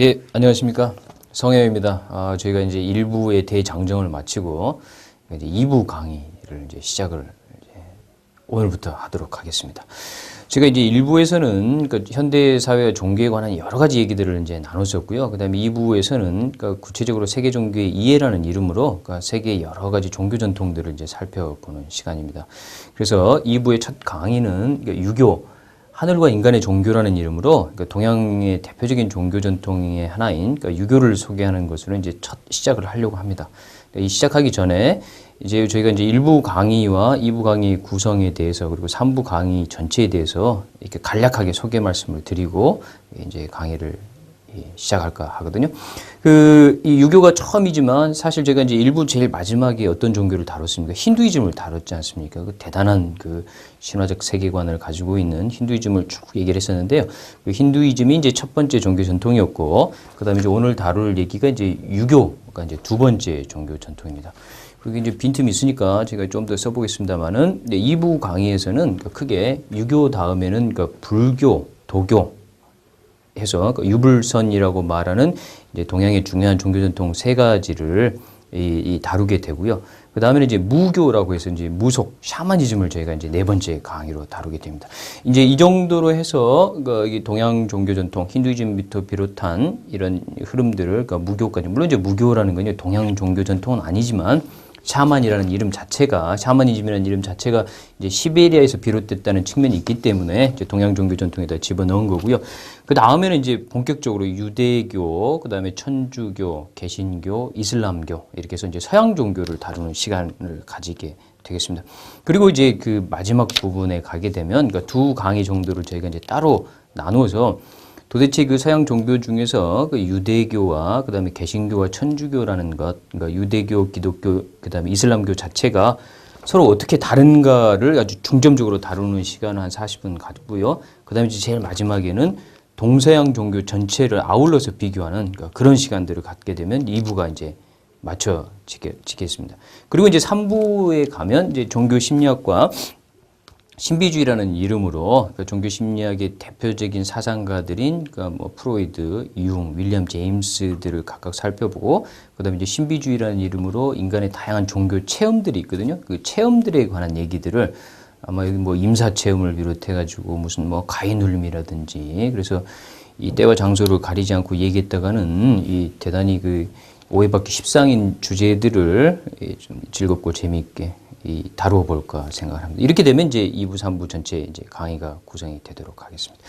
네, 안녕하십니까. 성혜입니다. 저희가 이제 1부의 대장정을 마치고 이제 2부 강의를 이제 시작을 오늘부터 하도록 하겠습니다. 제가 이제 1부에서는 그 현대 사회와 종교에 관한 여러 가지 얘기들을 이제 나눴었고요. 그다음에 2부에서는 그러니까 구체적으로 세계 종교의 이해라는 이름으로 그러니까 세계의 여러 가지 종교 전통들을 이제 살펴보는 시간입니다. 그래서 2부의 첫 강의는 그러니까 유교 하늘과 인간의 종교라는 이름으로 그러니까 동양의 대표적인 종교 전통의 하나인 그러니까 유교를 소개하는 것으로 이제 첫 시작을 하려고 합니다. 이 시작하기 전에 이제 저희가 이제 1부 강의와 2부 강의 구성에 대해서 그리고 3부 강의 전체에 대해서 이렇게 간략하게 소개 말씀을 드리고 이제 강의를 시작할까 하거든요. 이 유교가 처음이지만 사실 제가 이제 1부 제일 마지막에 어떤 종교를 다뤘습니까? 힌두이즘을 다뤘지 않습니까? 그 대단한 그 신화적 세계관을 가지고 있는 힌두이즘을 쭉 얘기를 했었는데요. 그 힌두이즘이 이제 첫 번째 종교 전통이었고, 그 다음에 이제 오늘 다룰 얘기가 이제 유교가 이제 두 번째 종교 전통입니다. 그리고 이제 빈틈이 있으니까 제가 좀 더 써보겠습니다만은 2부 강의에서는 크게 유교 다음에는 불교, 도교, 해서 유불선이라고 말하는 이제 동양의 중요한 종교 전통 세 가지를 다루게 되고요. 그 다음에는 이제 무교라고 해서 이제 무속, 샤머니즘을 저희가 이제 네 번째 강의로 다루게 됩니다. 이제 이 정도로 해서 이 동양 종교 전통, 힌두이즘부터 비롯한 이런 흐름들을 무교까지, 물론 이제 무교라는 건 동양 종교 전통은 아니지만 샤만이라는 이름 자체가, 샤머니즘이라는 이름 자체가 이제 시베리아에서 비롯됐다는 측면이 있기 때문에 이제 동양 종교 전통에다 집어넣은 거고요. 그 다음에는 이제 본격적으로 유대교, 그 다음에 천주교, 개신교, 이슬람교 이렇게 해서 이제 서양 종교를 다루는 시간을 가지게 되겠습니다. 그리고 이제 그 마지막 부분에 가게 되면 그러니까 두 강의 정도를 저희가 이제 따로 나누어서 도대체 그 서양 종교 중에서 그 유대교와 그다음에 개신교와 천주교라는 것, 그러니까 유대교, 기독교, 그다음에 이슬람교 자체가 서로 어떻게 다른가를 아주 중점적으로 다루는 시간을 한 40분 갖고요. 그다음에 이제 제일 마지막에는 동서양 종교 전체를 아울러서 비교하는 그러니까 그런 시간들을 갖게 되면 2부가 이제 맞춰지겠습니다. 그리고 이제 3부에 가면 이제 종교 심리학과 신비주의라는 이름으로 그러니까 종교 심리학의 대표적인 사상가들인 그러니까 뭐 프로이드, 융, 윌리엄 제임스들을 각각 살펴보고 그다음에 이제 신비주의라는 이름으로 인간의 다양한 종교 체험들이 있거든요. 그 체험들에 관한 얘기들을 아마 뭐 임사 체험을 비롯해 가지고 무슨 뭐 가인울림이라든지 그래서 이 때와 장소를 가리지 않고 얘기했다가는 이 대단히 그 오해받기 십상인 주제들을 좀 즐겁고 재미있게 다루어 볼까 생각을 합니다. 이렇게 되면 이제 2부, 3부 전체 이제 강의가 구성이 되도록 하겠습니다.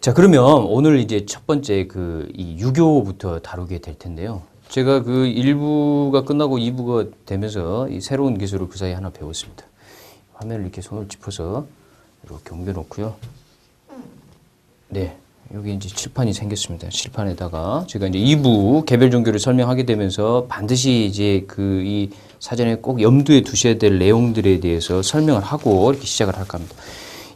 자, 그러면 오늘 이제 첫 번째 이 유교부터 다루게 될 텐데요. 제가 그 1부가 끝나고 2부가 되면서 이 새로운 기술을 그 사이에 하나 배웠습니다. 화면을 이렇게 손을 짚어서 이렇게 옮겨 놓고요. 네. 여기 이제 칠판이 생겼습니다. 칠판에다가 제가 이제 2부 개별 종교를 설명하게 되면서 반드시 이제 이 사전에 꼭 염두에 두셔야 될 내용들에 대해서 설명을 하고 이렇게 시작을 할까 합니다.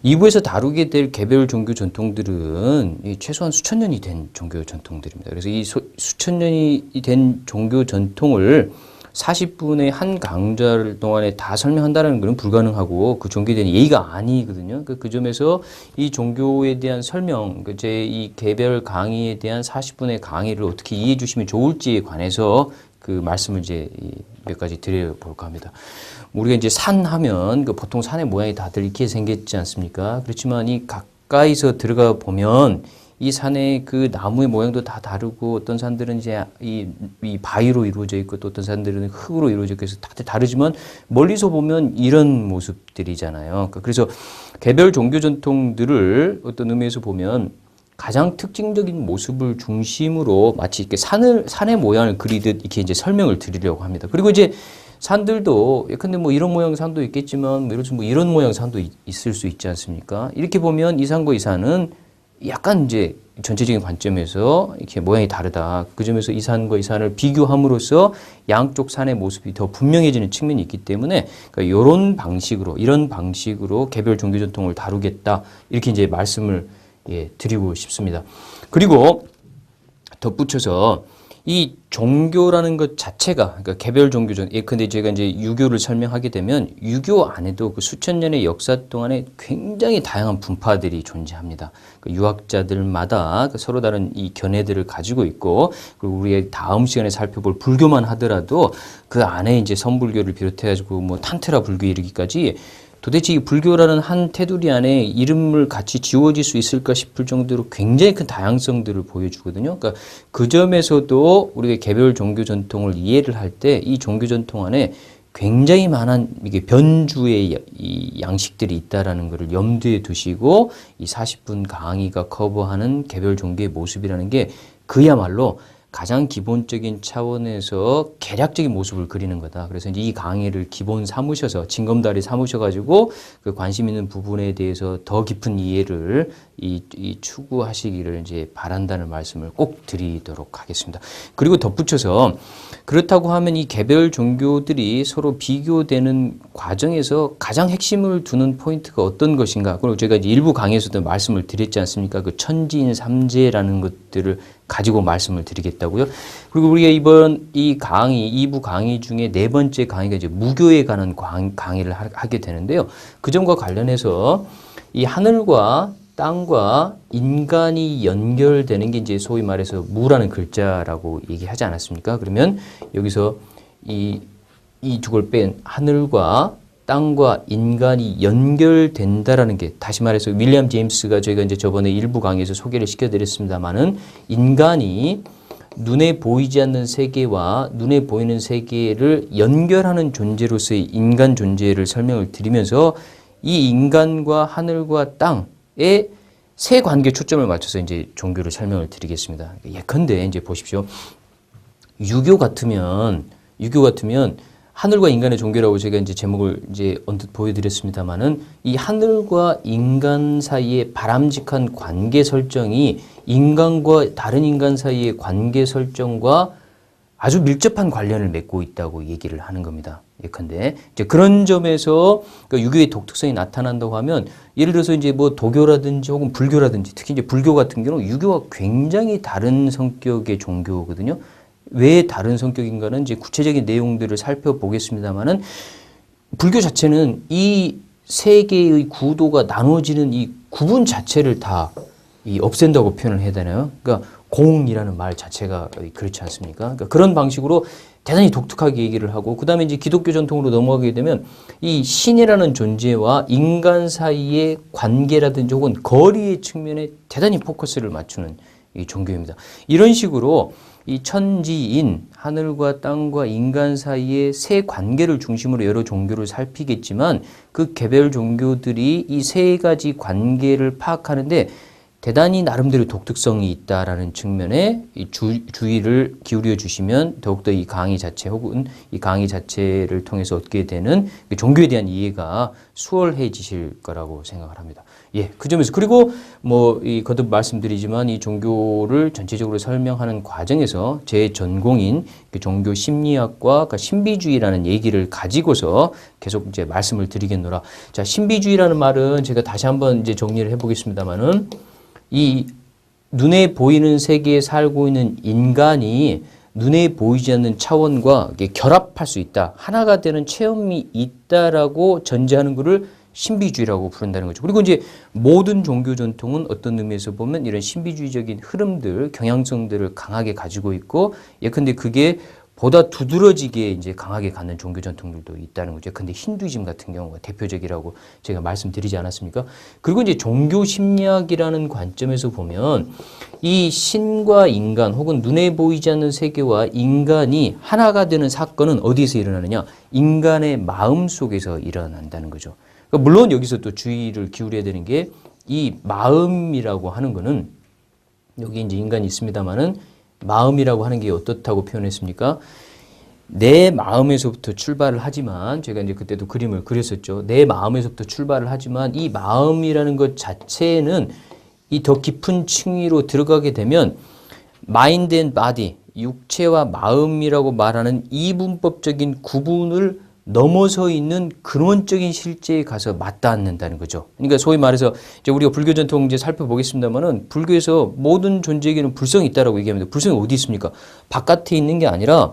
2부에서 다루게 될 개별 종교 전통들은 최소한 수천 년이 된 종교 전통들입니다. 그래서 이 수천 년이 된 종교 전통을 40분의 한 강좌를 동안에 다 설명한다는 것은 불가능하고 그 종교에 대한 예의가 아니거든요. 그 점에서 이 종교에 대한 설명, 제 이 개별 강의에 대한 40분의 강의를 어떻게 이해해 주시면 좋을지에 관해서 그 말씀을 이제 몇 가지 드려볼까 합니다. 우리가 이제 산 하면 보통 산의 모양이 다들 이렇게 생겼지 않습니까? 그렇지만 이 가까이서 들어가 보면 이 산의 그 나무의 모양도 다 다르고 어떤 산들은 이제 이 바위로 이루어져 있고 또 어떤 산들은 흙으로 이루어져 있고 해서 다들 다르지만 멀리서 보면 이런 모습들이잖아요. 그래서 개별 종교 전통들을 어떤 의미에서 보면 가장 특징적인 모습을 중심으로 마치 이렇게 산의 모양을 그리듯 이렇게 이제 설명을 드리려고 합니다. 그리고 이제 산들도 근데 뭐 이런 모양 산도 있겠지만 뭐 이런 모양 산도 있을 수 있지 않습니까? 이렇게 보면 이 산과 이 산은 약간 이제 전체적인 관점에서 이렇게 모양이 다르다. 그 점에서 이 산과 이 산을 비교함으로써 양쪽 산의 모습이 더 분명해지는 측면이 있기 때문에 그러니까 이런 방식으로 개별 종교 전통을 다루겠다. 이렇게 이제 말씀을 드리고 싶습니다. 그리고 덧붙여서 이 종교라는 것 자체가, 그러니까 개별 종교전, 근데 제가 이제 유교를 설명하게 되면 유교 안에도 그 수천 년의 역사 동안에 굉장히 다양한 분파들이 존재합니다. 그 유학자들마다 서로 다른 이 견해들을 가지고 있고, 그리고 우리의 다음 시간에 살펴볼 불교만 하더라도 그 안에 이제 선불교를 비롯해가지고 뭐 탄트라 불교 이르기까지 도대체 이 불교라는 한 테두리 안에 이름을 같이 지워질 수 있을까 싶을 정도로 굉장히 큰 다양성들을 보여주거든요. 그러니까 그 점에서도 우리가 개별 종교 전통을 이해를 할 때 이 종교 전통 안에 굉장히 많은 이게 변주의 이 양식들이 있다라는 것을 염두에 두시고 이 40분 강의가 커버하는 개별 종교의 모습이라는 게 그야말로 가장 기본적인 차원에서 개략적인 모습을 그리는 거다. 그래서 이제 이 강의를 기본 삼으셔서 징검다리 삼으셔가지고 그 관심 있는 부분에 대해서 더 깊은 이해를 이 추구하시기를 이제 바란다는 말씀을 꼭 드리도록 하겠습니다. 그리고 덧붙여서 그렇다고 하면 이 개별 종교들이 서로 비교되는 과정에서 가장 핵심을 두는 포인트가 어떤 것인가? 그리고 제가 이제 일부 강의에서도 말씀을 드렸지 않습니까? 그 천지인 삼재라는 것들을 가지고 말씀을 드리겠다고요. 그리고 우리가 이번 이 강의, 2부 강의 중에 네 번째 강의가 이제 무교에 관한 강의를 하게 되는데요. 그 점과 관련해서 이 하늘과 땅과 인간이 연결되는 게 이제 소위 말해서 무라는 글자라고 얘기하지 않았습니까? 그러면 여기서 이 두 걸 뺀 하늘과 땅과 인간이 연결된다라는 게, 다시 말해서 윌리엄 제임스가 저희가 이제 저번에 일부 강의에서 소개를 시켜드렸습니다만은, 인간이 눈에 보이지 않는 세계와 눈에 보이는 세계를 연결하는 존재로서의 인간 존재를 설명을 드리면서 이 인간과 하늘과 땅의 세 관계에 초점을 맞춰서 이제 종교를 설명을 드리겠습니다. 예컨대 이제 보십시오. 유교 같으면 하늘과 인간의 종교라고 제가 이제 제목을 이제 언뜻 보여드렸습니다만은, 이 하늘과 인간 사이의 바람직한 관계 설정이 인간과 다른 인간 사이의 관계 설정과 아주 밀접한 관련을 맺고 있다고 얘기를 하는 겁니다. 예컨대 이제 그런 점에서 그러니까 유교의 독특성이 나타난다고 하면, 예를 들어서 이제 뭐 도교라든지 혹은 불교라든지, 특히 이제 불교 같은 경우는 유교와 굉장히 다른 성격의 종교거든요. 왜 다른 성격인가는 이제 구체적인 내용들을 살펴보겠습니다만은, 불교 자체는 이 세계의 구도가 나눠지는 이 구분 자체를 다 없앤다고 표현을 해야 되나요? 그러니까 공이라는 말 자체가 그렇지 않습니까? 그러니까 그런 방식으로 대단히 독특하게 얘기를 하고, 그 다음에 이제 기독교 전통으로 넘어가게 되면 이 신이라는 존재와 인간 사이의 관계라든지 혹은 거리의 측면에 대단히 포커스를 맞추는 이 종교입니다. 이런 식으로 이 천지인, 하늘과 땅과 인간 사이의 세 관계를 중심으로 여러 종교를 살피겠지만, 그 개별 종교들이 이 세 가지 관계를 파악하는데 대단히 나름대로 독특성이 있다라는 측면에 주의를 기울여 주시면 더욱더 이 강의 자체 혹은 이 강의 자체를 통해서 얻게 되는 종교에 대한 이해가 수월해지실 거라고 생각을 합니다. 예, 그 점에서, 그리고 뭐 거듭 말씀드리지만 이 종교를 전체적으로 설명하는 과정에서 제 전공인 그 종교 심리학과 그러니까 신비주의라는 얘기를 가지고서 계속 이제 말씀을 드리겠노라. 자, 신비주의라는 말은 제가 다시 한번 이제 정리를 해보겠습니다만은, 이 눈에 보이는 세계에 살고 있는 인간이 눈에 보이지 않는 차원과 결합할 수 있다, 하나가 되는 체험이 있다라고 전제하는 것을 신비주의라고 부른다는 거죠. 그리고 이제 모든 종교 전통은 어떤 의미에서 보면 이런 신비주의적인 흐름들, 경향성들을 강하게 가지고 있고, 예컨대 그게 보다 두드러지게 이제 강하게 갖는 종교 전통들도 있다는 거죠. 근데 힌두이즘 같은 경우가 대표적이라고 제가 말씀드리지 않았습니까? 그리고 이제 종교 심리학이라는 관점에서 보면 이 신과 인간 혹은 눈에 보이지 않는 세계와 인간이 하나가 되는 사건은 어디서 일어나느냐? 인간의 마음 속에서 일어난다는 거죠. 그러니까 물론 여기서 또 주의를 기울여야 되는 게, 이 마음이라고 하는 거는 여기 이제 인간이 있습니다만은, 마음이라고 하는 게 어떻다고 표현했습니까? 내 마음에서부터 출발을 하지만, 제가 이제 그때도 그림을 그렸었죠. 내 마음에서부터 출발을 하지만 이 마음이라는 것 자체는 이 더 깊은 층위로 들어가게 되면 마인드 앤 바디, 육체와 마음이라고 말하는 이분법적인 구분을 넘어서 있는 근원적인 실제에 가서 맞닿는다는 거죠. 그러니까 소위 말해서 이제 우리가 불교 전통 이제 살펴보겠습니다만은 불교에서 모든 존재에게는 불성이 있다라고 얘기합니다. 불성이 어디 있습니까? 바깥에 있는 게 아니라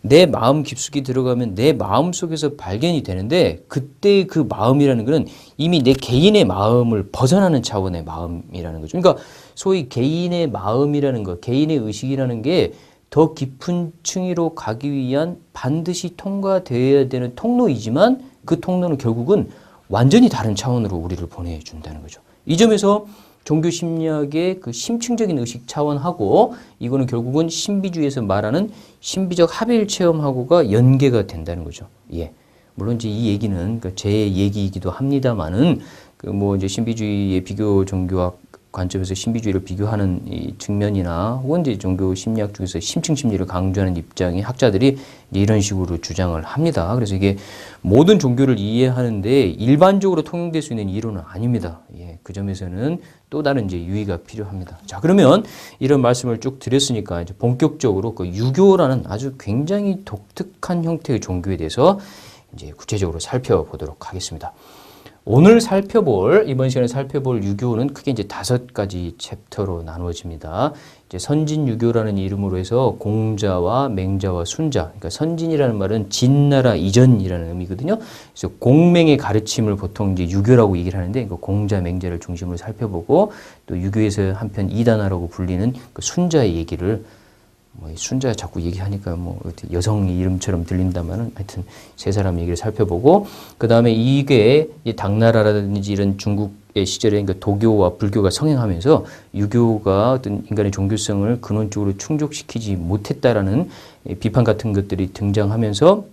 내 마음 깊숙이 들어가면 내 마음 속에서 발견이 되는데 그때 그 마음이라는 것은 이미 내 개인의 마음을 벗어나는 차원의 마음이라는 거죠. 그러니까 소위 개인의 마음이라는 것, 개인의 의식이라는 게 더 깊은 층위로 가기 위한 반드시 통과되어야 되는 통로이지만 그 통로는 결국은 완전히 다른 차원으로 우리를 보내준다는 거죠. 이 점에서 종교 심리학의 그 심층적인 의식 차원하고 이거는 결국은 신비주의에서 말하는 신비적 합일 체험하고가 연계가 된다는 거죠. 예. 물론 이제 이 얘기는 그러니까 제 얘기이기도 합니다만은 그 뭐 이제 신비주의의 비교 종교학 관점에서 신비주의를 비교하는 이 측면이나 혹은 이제 종교 심리학 중에서 심층 심리를 강조하는 입장의 학자들이 이런 식으로 주장을 합니다. 그래서 이게 모든 종교를 이해하는데 일반적으로 통용될 수 있는 이론은 아닙니다. 예, 그 점에서는 또 다른 이제 유의가 필요합니다. 자, 그러면 이런 말씀을 쭉 드렸으니까 이제 본격적으로 그 유교라는 아주 굉장히 독특한 형태의 종교에 대해서 이제 구체적으로 살펴보도록 하겠습니다. 오늘 이번 시간에 살펴볼 유교는 크게 이제 5가지 챕터로 나누어집니다. 이제 선진유교라는 이름으로 해서 공자와 맹자와 순자, 그러니까 선진이라는 말은 진나라 이전이라는 의미거든요. 그래서 공맹의 가르침을 보통 이제 유교라고 얘기를 하는데, 그 공자, 맹자를 중심으로 살펴보고 또 유교에서 한편 이단화라고 불리는 그 순자의 얘기를 뭐 순자 자꾸 얘기하니까 뭐 여성 이름처럼 들린다마는 하여튼 세 사람 얘기를 살펴보고 그 다음에 이게 당나라라든지 이런 중국의 시절에 그러니까 도교와 불교가 성행하면서 유교가 어떤 인간의 종교성을 근원적으로 충족시키지 못했다라는 비판 같은 것들이 등장하면서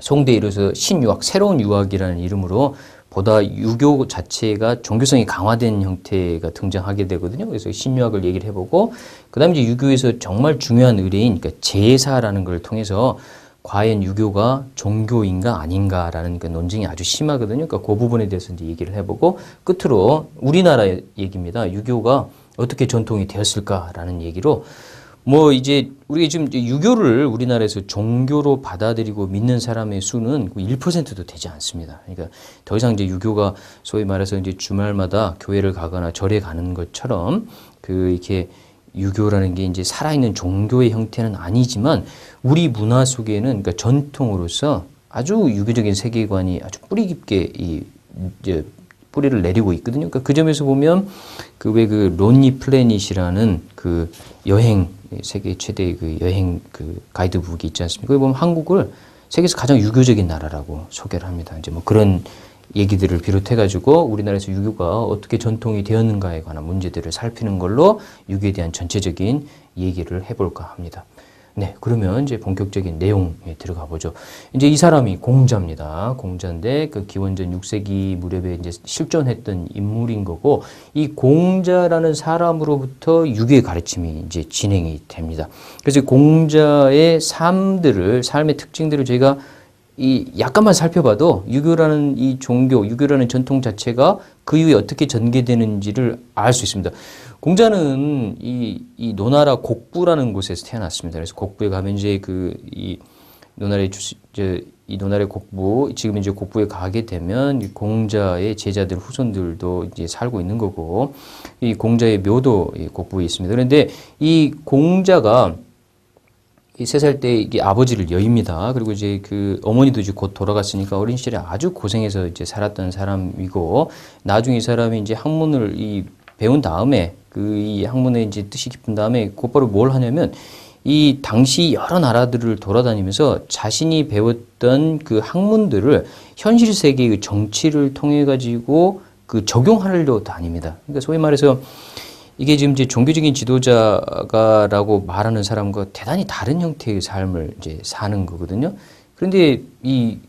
송대에 이르러서 신유학, 새로운 유학이라는 이름으로 보다 유교 자체가 종교성이 강화된 형태가 등장하게 되거든요. 그래서 신유학을 얘기를 해보고 그 다음에 이제 유교에서 정말 중요한 의례인 그러니까 제사라는 걸 통해서 과연 유교가 종교인가 아닌가라는 그 논쟁이 아주 심하거든요. 그러니까 그 부분에 대해서 이제 얘기를 해보고 끝으로 우리나라 얘기입니다. 유교가 어떻게 전통이 되었을까라는 얘기로 뭐 이제 우리가 지금 유교를 우리나라에서 종교로 받아들이고 믿는 사람의 수는 1%도 되지 않습니다. 그러니까 더 이상 이제 유교가 소위 말해서 이제 주말마다 교회를 가거나 절에 가는 것처럼 그 이렇게 유교라는 게 이제 살아있는 종교의 형태는 아니지만 우리 문화 속에는 그러니까 전통으로서 아주 유교적인 세계관이 아주 뿌리 깊게 이제 뿌리를 내리고 있거든요. 그러니까 그 점에서 보면 그 왜 그 론리 플래닛이라는 그 여행 세계 최대의 그 여행 그 가이드북이 있지 않습니까? 거기 보면 한국을 세계에서 가장 유교적인 나라라고 소개를 합니다. 이제 뭐 그런 얘기들을 비롯해 가지고 우리나라에서 유교가 어떻게 전통이 되었는가에 관한 문제들을 살피는 걸로 유교에 대한 전체적인 얘기를 해볼까 합니다. 네, 그러면 이제 본격적인 내용에 들어가 보죠. 이제 이 사람이 공자입니다. 공자인데 그 기원전 6세기 무렵에 이제 실존했던 인물인 거고 이 공자라는 사람으로부터 유교의 가르침이 이제 진행이 됩니다. 그래서 공자의 삶의 특징들을 저희가 약간만 살펴봐도 유교라는 이 종교, 유교라는 전통 자체가 그 이후에 어떻게 전개되는지를 알 수 있습니다. 공자는 이 노나라 곡부라는 곳에서 태어났습니다. 그래서 곡부에 가면 이제 이 노나라의 곡부, 지금 이제 곡부에 가게 되면 이 공자의 제자들, 후손들도 이제 살고 있는 거고, 이 공자의 묘도 이 곡부에 있습니다. 그런데 이 공자가 이 3살 때 이게 아버지를 여입니다. 그리고 이제 그 어머니도 이제 곧 돌아갔으니까 어린 시절에 아주 고생해서 이제 살았던 사람이고, 나중에 이 사람이 이제 학문을 배운 다음에 이 학문의 이제 뜻이 깊은 다음에 곧바로 뭘 하냐면 이 당시 여러 나라들을 돌아다니면서 자신이 배웠던 그 학문들을 현실 세계의 정치를 통해 가지고 그 적용하려 다닙니다. 그러니까 소위 말해서 이게 지금 이제 종교적인 지도자가라고 말하는 사람과 대단히 다른 형태의 삶을 이제 사는 거거든요. 그런데 이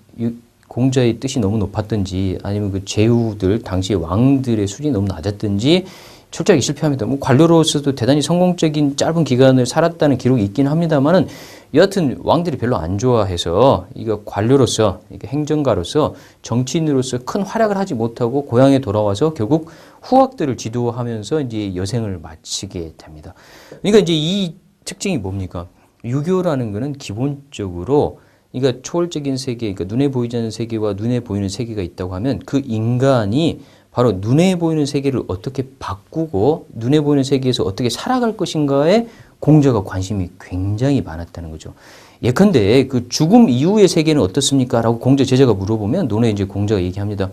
공자의 뜻이 너무 높았든지 아니면 그 제후들, 당시의 왕들의 수준이 너무 낮았든지 철저하게 실패합니다. 뭐 관료로서도 대단히 성공적인 짧은 기간을 살았다는 기록이 있긴 합니다만은 여하튼 왕들이 별로 안 좋아해서 이거 관료로서, 이게 행정가로서, 정치인으로서 큰 활약을 하지 못하고 고향에 돌아와서 결국 후학들을 지도하면서 이제 여생을 마치게 됩니다. 그러니까 이제 이 특징이 뭡니까? 유교라는 거는 기본적으로 그러니까 초월적인 세계, 그러니까 눈에 보이지 않는 세계와 눈에 보이는 세계가 있다고 하면 그 인간이 바로 눈에 보이는 세계를 어떻게 바꾸고 눈에 보이는 세계에서 어떻게 살아갈 것인가에 공자가 관심이 굉장히 많았다는 거죠. 예컨대 그 죽음 이후의 세계는 어떻습니까? 라고 공자 제자가 물어보면 논에 이제 공자가 얘기합니다.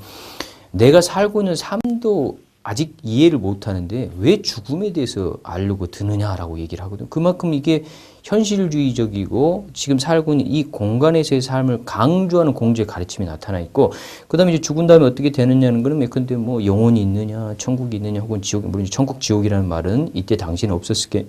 내가 살고 있는 삶도 아직 이해를 못 하는데 왜 죽음에 대해서 알려고 드느냐라고 얘기를 하거든요. 그만큼 이게 현실주의적이고 지금 살고 있는 이 공간에서의 삶을 강조하는 공자의 가르침이 나타나 있고, 그 다음에 이제 죽은 다음에 어떻게 되느냐는 거는 예컨대 뭐 영혼이 있느냐, 천국이 있느냐, 혹은 지옥, 물론 천국, 지옥이라는 말은 이때 당시는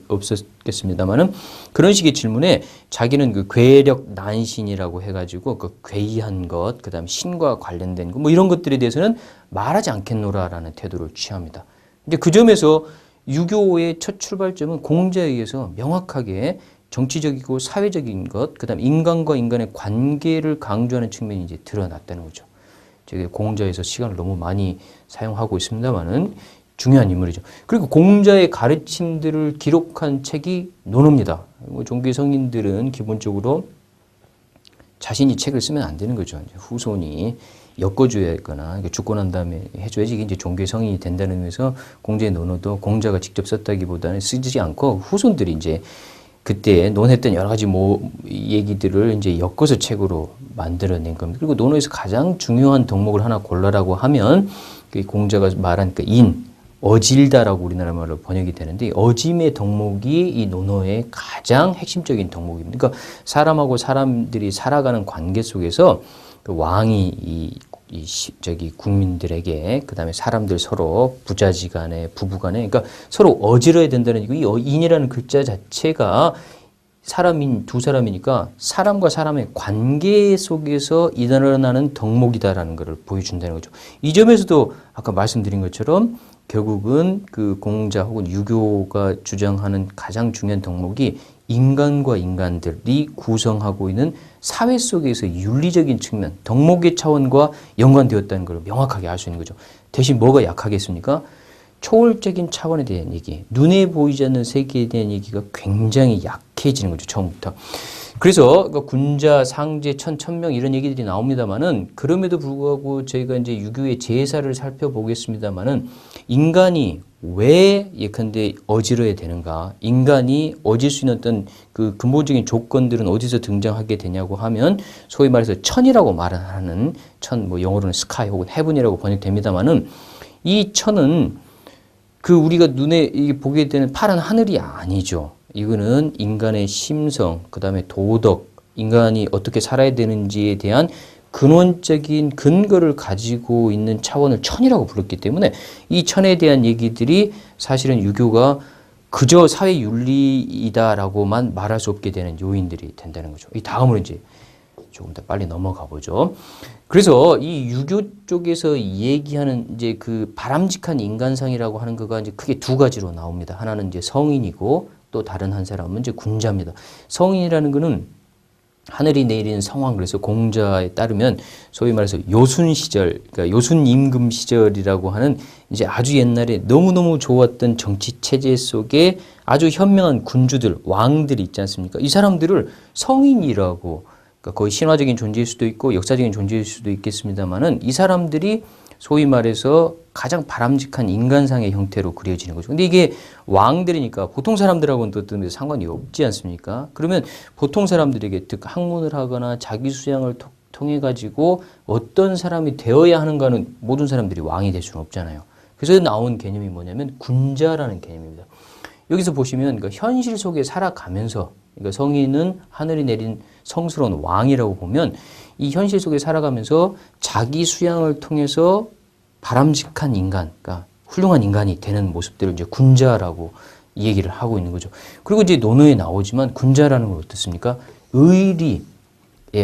없었겠습니다만은 그런 식의 질문에 자기는 그 괴력 난신이라고 해가지고 그 괴이한 것, 그 다음에 신과 관련된 것, 뭐 이런 것들에 대해서는 말하지 않겠노라라는 태도를 취합니다. 이제 그 점에서 유교의 첫 출발점은 공자에 의해서 명확하게 정치적이고 사회적인 것, 그 다음에 인간과 인간의 관계를 강조하는 측면이 이제 드러났다는 거죠. 제가 공자에서 시간을 너무 많이 사용하고 있습니다만은 중요한 인물이죠. 그리고 공자의 가르침들을 기록한 책이 논어입니다. 종교의 성인들은 기본적으로 자신이 책을 쓰면 안 되는 거죠. 후손이 엮어줘야거나 죽고 난 다음에 해줘야지 이게 이제 종교의 성인이 된다는 의미에서 공자의 논어도 공자가 직접 썼다기보다는 쓰지 않고 후손들이 이제 그때 논했던 여러 가지 뭐 얘기들을 이제 엮어서 책으로 만들어낸 겁니다. 그리고 논어에서 가장 중요한 덕목을 하나 골라라고 하면 그 공자가 말한 그 어질다라고 우리나라 말로 번역이 되는데, 어짐의 덕목이 이 논어의 가장 핵심적인 덕목입니다. 그러니까 사람하고 사람들이 살아가는 관계 속에서 그 왕이 저기 국민들에게, 그 다음에 사람들 서로 부자지간에 부부간에, 그러니까 서로 어지러야 된다는 이 인이라는 글자 자체가 두 사람이니까 사람과 사람의 관계 속에서 일어나는 덕목이다라는 것을 보여준다는 거죠. 이 점에서도 아까 말씀드린 것처럼 결국은 그 공자 혹은 유교가 주장하는 가장 중요한 덕목이 인간과 인간들이 구성하고 있는 사회 속에서 윤리적인 측면, 덕목의 차원과 연관되었다는 걸 명확하게 알 수 있는 거죠. 대신 뭐가 약하겠습니까? 초월적인 차원에 대한 얘기, 눈에 보이지 않는 세계에 대한 얘기가 굉장히 약해지는 거죠, 처음부터. 그래서 군자, 상제, 천명 이런 얘기들이 나옵니다만은, 그럼에도 불구하고 저희가 이제 유교의 제사를 살펴보겠습니다만은, 인간이 왜 예컨대 어지러야 되는가, 인간이 어질 수 있는 어떤 그 근본적인 조건들은 어디서 등장하게 되냐고 하면, 소위 말해서 천이라고 말하는 천, 뭐 영어로는 스카이 혹은 헤븐이라고 번역됩니다만은, 이 천은 그 우리가 눈에 보게 되는 파란 하늘이 아니죠. 이거는 인간의 심성, 그 다음에 도덕, 인간이 어떻게 살아야 되는지에 대한 근원적인 근거를 가지고 있는 차원을 천이라고 불렀기 때문에 이 천에 대한 얘기들이 사실은 유교가 그저 사회 윤리이다라고만 말할 수 없게 되는 요인들이 된다는 거죠. 이 다음으로 이제 조금 더 빨리 넘어가 보죠. 그래서 이 유교 쪽에서 얘기하는 이제 그 바람직한 인간상이라고 하는 거가 이제 크게 두 가지로 나옵니다. 하나는 이제 성인이고 또 다른 한 사람은 이제 군자입니다. 성인이라는 거는 하늘이 내리는 상황, 그래서 공자에 따르면 소위 말해서 요순 시절, 그러니까 요순 임금 시절이라고 하는 이제 아주 옛날에 너무너무 좋았던 정치 체제 속에 아주 현명한 군주들, 왕들이 있지 않습니까? 이 사람들을 성인이라고, 그러니까 거의 신화적인 존재일 수도 있고 역사적인 존재일 수도 있겠습니다만은 이 사람들이 소위 말해서 가장 바람직한 인간상의 형태로 그려지는 거죠. 근데 이게 왕들이니까 보통 사람들하고는 또 상관이 없지 않습니까? 그러면 보통 사람들에게 즉 학문을 하거나 자기 수양을 통해 가지고 어떤 사람이 되어야 하는가는 모든 사람들이 왕이 될 수는 없잖아요. 그래서 나온 개념이 뭐냐면 군자라는 개념입니다. 여기서 보시면 그러니까 현실 속에 살아가면서, 그러니까 성인은 하늘이 내린 성스러운 왕이라고 보면 이 현실 속에 살아가면서 자기 수양을 통해서 바람직한 인간, 그러니까 훌륭한 인간이 되는 모습들을 이제 군자라고 이 얘기를 하고 있는 거죠. 그리고 이제 논어에 나오지만 군자라는 건 어떻습니까? 의리에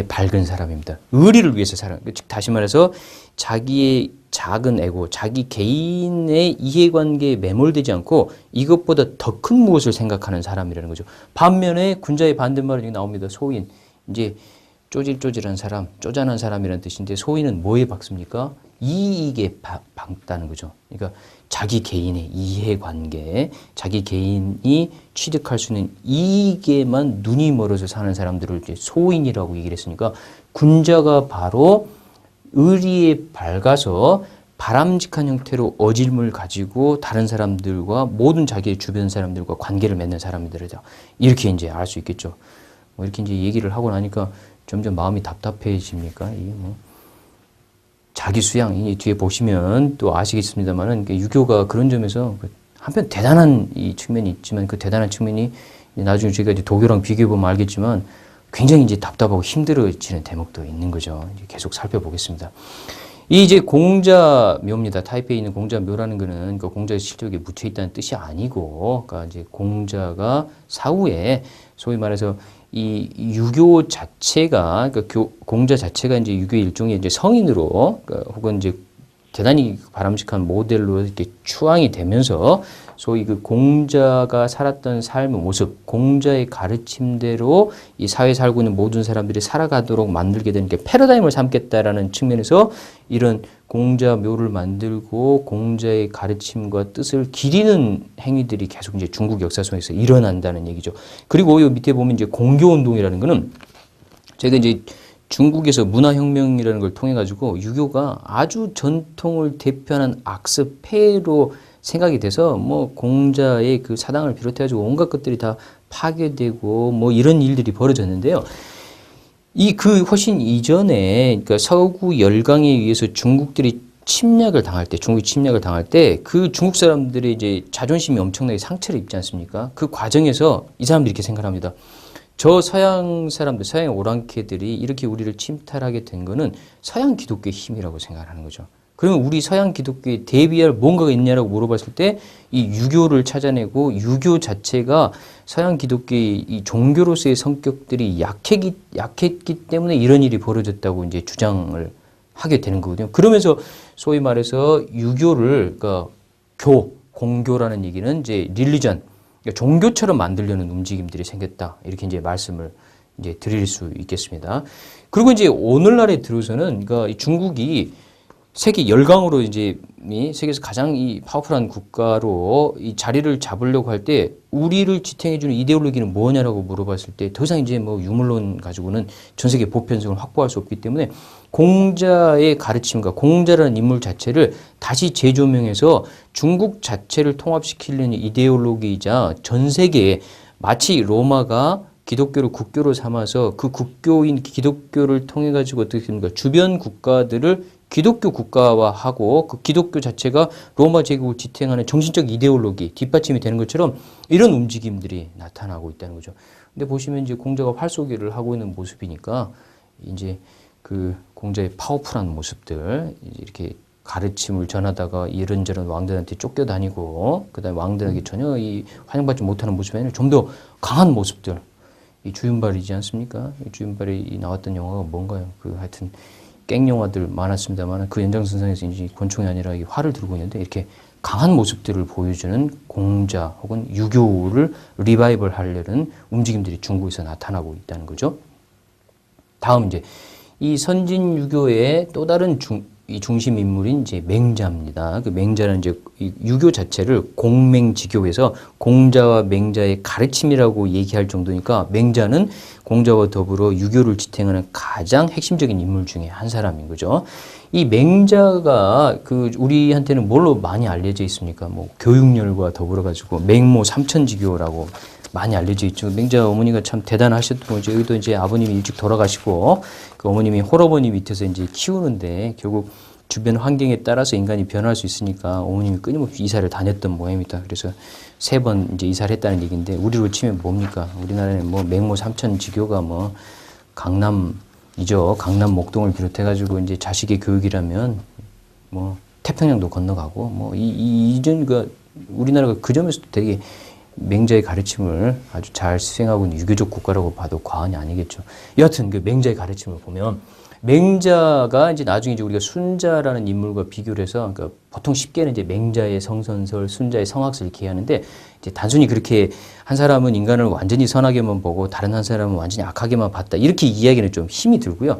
밝은 사람입니다. 의리를 위해서 살아가는, 즉 다시 말해서 자기의 작은 에고, 자기 개인의 이해관계에 매몰되지 않고 이것보다 더 큰 무엇을 생각하는 사람이라는 거죠. 반면에 군자의 반대말은 여기 나옵니다. 소인. 이제 쪼질쪼질한 사람, 쪼잔한 사람이라는 뜻인데 소위는 뭐에 박습니까? 이익에 박다는 거죠. 그러니까 자기 개인의 이해관계, 자기 개인이 취득할 수 있는 이익에만 눈이 멀어서 사는 사람들을 이제 소인이라고 얘기를 했으니까 군자가 바로 의리에 밝아서 바람직한 형태로 어질물 가지고 다른 사람들과 모든 자기의 주변 사람들과 관계를 맺는 사람들이다. 이렇게 이제 알 수 있겠죠. 뭐 이렇게 이제 얘기를 하고 나니까 점점 마음이 답답해집니까? 이게 뭐 자기 수양, 이 뒤에 보시면 또 아시겠습니다만은 유교가 그런 점에서 한편 대단한 이 측면이 있지만 그 대단한 측면이 나중에 저희가 이제 도교랑 비교해 보면 알겠지만 굉장히 이제 답답하고 힘들어지는 대목도 있는 거죠. 이제 계속 살펴보겠습니다. 이 이제 공자묘입니다. 타이페이에 있는 공자묘라는 거는 그 공자의 실력에 묻혀 있다는 뜻이 아니고, 그러니까 이제 공자가 사후에 소위 말해서 이 유교 자체가, 그러니까 공자 자체가 이제 유교의 일종의 이제 성인으로, 그러니까 혹은 이제 대단히 바람직한 모델로 이렇게 추앙이 되면서 소위 그 공자가 살았던 삶의 모습, 공자의 가르침대로 이 사회에 살고 있는 모든 사람들이 살아가도록 만들게 되는 게 패러다임을 삼겠다라는 측면에서 이런 공자묘를 만들고 공자의 가르침과 뜻을 기리는 행위들이 계속 이제 중국 역사 속에서 일어난다는 얘기죠. 그리고 이 밑에 보면 이제 공교운동이라는 거는 저희가 이제 중국에서 문화혁명이라는 걸 통해 가지고 유교가 아주 전통을 대표하는 악습, 폐해로 생각이 돼서 뭐 공자의 그 사당을 비롯해 가지고 온갖 것들이 다 파괴되고 뭐 이런 일들이 벌어졌는데요. 이 그 훨씬 이전에 그러니까 서구 열강에 의해서 중국들이 침략을 당할 때, 중국이 침략을 당할 때 그 중국 사람들의 이제 자존심이 엄청나게 상처를 입지 않습니까? 그 과정에서 이 사람들이 이렇게 생각합니다. 저 서양 사람들, 서양 오랑캐들이 이렇게 우리를 침탈하게 된 거는 서양 기독교의 힘이라고 생각하는 거죠. 그러면 우리 서양 기독교에 대비할 뭔가가 있냐라고 물어봤을 때 이 유교를 찾아내고 유교 자체가 서양 기독교의 이 종교로서의 성격들이 약했기 때문에 이런 일이 벌어졌다고 이제 주장을 하게 되는 거거든요. 그러면서 소위 말해서 유교를, 그러니까 공교라는 얘기는 이제 릴리전, 그러니까 종교처럼 만들려는 움직임들이 생겼다. 이렇게 이제 말씀을 이제 드릴 수 있겠습니다. 그리고 이제 오늘날에 들어서는 그러니까 이 중국이 세계 열강으로 이제 세계에서 가장 이 파워풀한 국가로 이 자리를 잡으려고 할 때 우리를 지탱해주는 이데올로기는 뭐냐라고 물어봤을 때 더 이상 이제 뭐 유물론 가지고는 전 세계 보편성을 확보할 수 없기 때문에 공자의 가르침과 공자라는 인물 자체를 다시 재조명해서 중국 자체를 통합시키려는 이데올로기이자 전 세계에 마치 로마가 기독교를 국교로 삼아서 그 국교인 기독교를 통해 가지고 어떻게 됩니까? 주변 국가들을 기독교 국가화하고 그 기독교 자체가 로마 제국을 지탱하는 정신적 이데올로기, 뒷받침이 되는 것처럼 이런 움직임들이 나타나고 있다는 거죠. 근데 보시면 이제 공자가 활쏘기를 하고 있는 모습이니까 이제 그 공자의 파워풀한 모습들, 이렇게 가르침을 전하다가 이런저런 왕들한테 쫓겨다니고, 그 다음에 왕들에게 전혀 이 환영받지 못하는 모습이 아니라 좀 더 강한 모습들, 이 주윤발이지 않습니까? 이 주윤발이 나왔던 영화가 뭔가요? 그 하여튼 깽 영화들 많았습니다만 그 연장선상에서 이제 권총이 아니라 이 활을 들고 있는데 이렇게 강한 모습들을 보여주는 공자 혹은 유교를 리바이벌 하려는 움직임들이 중국에서 나타나고 있다는 거죠. 다음 이제 이 선진 유교의 또 다른 이 중심 인물인 이제 맹자입니다. 그 맹자는 이제 이 유교 자체를 공맹지교에서 공자와 맹자의 가르침이라고 얘기할 정도니까 맹자는 공자와 더불어 유교를 지탱하는 가장 핵심적인 인물 중에 한 사람인 거죠. 이 맹자가 그 우리한테는 뭘로 많이 알려져 있습니까? 뭐 교육열과 더불어 가지고 맹모 삼천지교라고 많이 알려져 있죠. 맹자 어머니가 참 대단하셨던 거죠. 여기도 이제 아버님이 일찍 돌아가시고 그 어머님이 홀어머니 밑에서 이제 키우는데 결국 주변 환경에 따라서 인간이 변할 수 있으니까 어머님이 끊임없이 이사를 다녔던 모양입니다. 그래서 3번 이제 이사를 했다는 얘기인데 우리로 치면 뭡니까? 우리나라는 뭐 맹모 삼천지교가 뭐 강남이죠. 강남 목동을 비롯해 가지고 이제 자식의 교육이라면 뭐 태평양도 건너가고 뭐 이전 그 우리나라가 그 점에서도 되게 맹자의 가르침을 아주 잘 수행하고 있는 유교적 국가라고 봐도 과언이 아니겠죠. 여하튼 그 맹자의 가르침을 보면 맹자가 이제 나중에 이제 우리가 순자라는 인물과 비교를 해서 그러니까 보통 쉽게는 이제 맹자의 성선설, 순자의 성학설 이렇게 하는데 이제 단순히 그렇게 한 사람은 인간을 완전히 선하게만 보고 다른 한 사람은 완전히 악하게만 봤다 이렇게 이야기는 좀 힘이 들고요.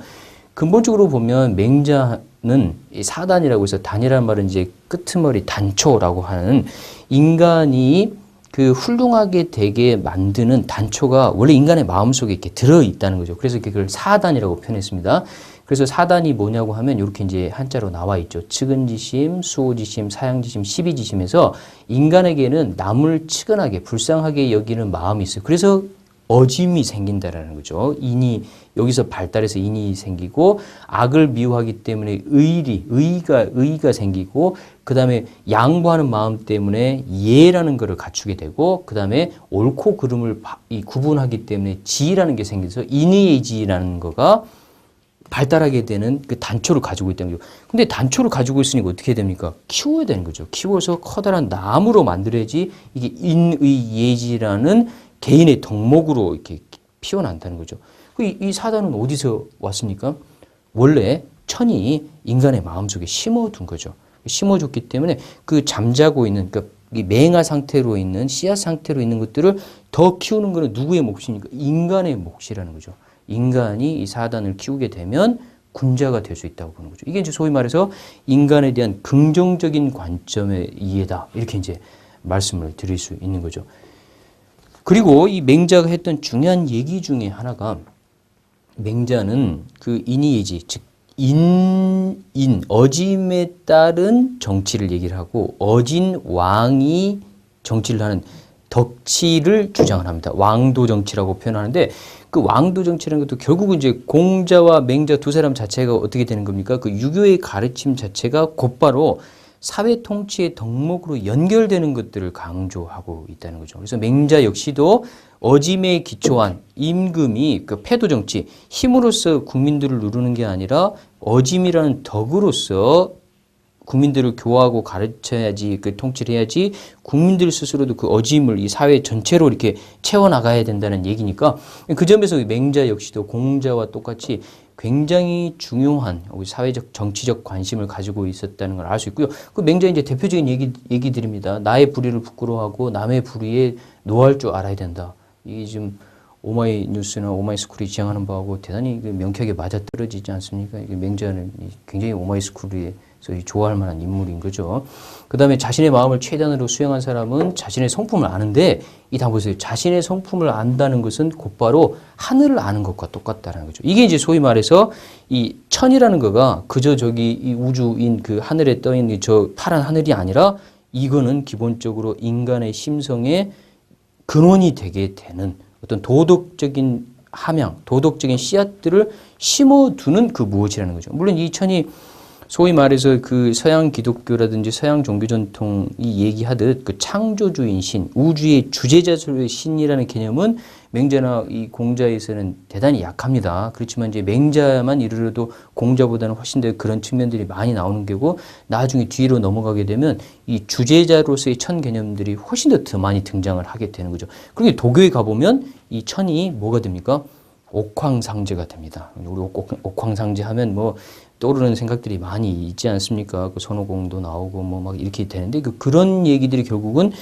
근본적으로 보면 맹자는 이 사단이라고 해서 단이라는 말은 이제 끄트머리 단초라고 하는 인간이 그 훌륭하게 되게 만드는 단초가 원래 인간의 마음속에 이렇게 들어있다는 거죠. 그래서 그걸 사단이라고 표현했습니다. 그래서 사단이 뭐냐고 하면 이렇게 이제 한자로 나와 있죠. 측은지심, 수호지심, 사양지심, 시비지심에서 인간에게는 남을 측은하게, 불쌍하게 여기는 마음이 있어요. 그래서 어짐이 생긴다라는 거죠. 인이 여기서 발달해서 인이 생기고 악을 미워하기 때문에 의가 생기고 그 다음에 양보하는 마음 때문에 예라는 것을 갖추게 되고 그 다음에 옳고 그름을 구분하기 때문에 지라는 게 생겨서 인의지라는 거가 발달하게 되는 그 단초를 가지고 있다는 거죠. 근데 단초를 가지고 있으니까 어떻게 됩니까? 키워야 되는 거죠. 키워서 커다란 나무로 만들어야지 이게 인의예지라는 개인의 덕목으로 이렇게 피어난다는 거죠. 이 사단은 어디서 왔습니까? 원래 천이 인간의 마음속에 심어둔 거죠. 심어줬기 때문에 그 잠자고 있는, 그러니까 맹아 상태로 있는, 씨앗 상태로 있는 것들을 더 키우는 것은 누구의 몫입니까? 인간의 몫이라는 거죠. 인간이 이 사단을 키우게 되면 군자가 될 수 있다고 보는 거죠. 이게 이제 소위 말해서 인간에 대한 긍정적인 관점의 이해다. 이렇게 이제 말씀을 드릴 수 있는 거죠. 그리고 이 맹자가 했던 중요한 얘기 중에 하나가 맹자는 그 인의예지, 즉 어짐에 따른 정치를 얘기를 하고 어진 왕이 정치를 하는 덕치를 주장을 합니다. 왕도 정치라고 표현하는데 그 왕도 정치라는 것도 결국은 이제 공자와 맹자 두 사람 자체가 어떻게 되는 겁니까? 그 유교의 가르침 자체가 곧바로 사회 통치의 덕목으로 연결되는 것들을 강조하고 있다는 거죠. 그래서 맹자 역시도 어짐에 기초한 임금이 그 패도 정치, 힘으로써 국민들을 누르는 게 아니라 어짐이라는 덕으로서 국민들을 교화하고 가르쳐야지, 그 통치를 해야지 국민들 스스로도 그 어짐을 이 사회 전체로 이렇게 채워나가야 된다는 얘기니까 그 점에서 맹자 역시도 공자와 똑같이 굉장히 중요한 사회적 정치적 관심을 가지고 있었다는 걸 알 수 있고요. 그 맹자의 이제 대표적인 얘기들입니다. 나의 불의를 부끄러워하고 남의 불의에 노할 줄 알아야 된다. 이게 지금 오마이뉴스나 오마이스쿨이 지향하는 바하고 대단히 명쾌하게 맞아떨어지지 않습니까? 이게 맹자는 굉장히 오마이스쿨에서 좋아할 만한 인물인 거죠. 그 다음에 자신의 마음을 최단으로 수행한 사람은 자신의 성품을 아는데 이 다 보세요. 자신의 성품을 안다는 것은 곧바로 하늘을 아는 것과 똑같다는 거죠. 이게 이제 소위 말해서 이 천이라는 거가 그저 저기 이 우주인 그 하늘에 떠 있는 저 파란 하늘이 아니라 이거는 기본적으로 인간의 심성의 근원이 되게 되는 어떤 도덕적인 함양, 도덕적인 씨앗들을 심어두는 그 무엇이라는 거죠. 물론 이 천이 소위 말해서 그 서양 기독교라든지 서양 종교 전통이 얘기하듯 그 창조주인 신, 우주의 주재자의 신이라는 개념은 맹자나 이 공자에서는 대단히 약합니다. 그렇지만 이제 맹자만 이르러도 공자보다는 훨씬 더 그런 측면들이 많이 나오는 게고 나중에 뒤로 넘어가게 되면 이 주재자로서의 천 개념들이 훨씬 더 많이 등장을 하게 되는 거죠. 그리고 도교에 가보면 이 천이 뭐가 됩니까? 옥황상제가 됩니다. 우리 옥황상제 하면 뭐 떠오르는 생각들이 많이 있지 않습니까? 그 손오공도 나오고 뭐 막 이렇게 되는데 그런 얘기들이 결국은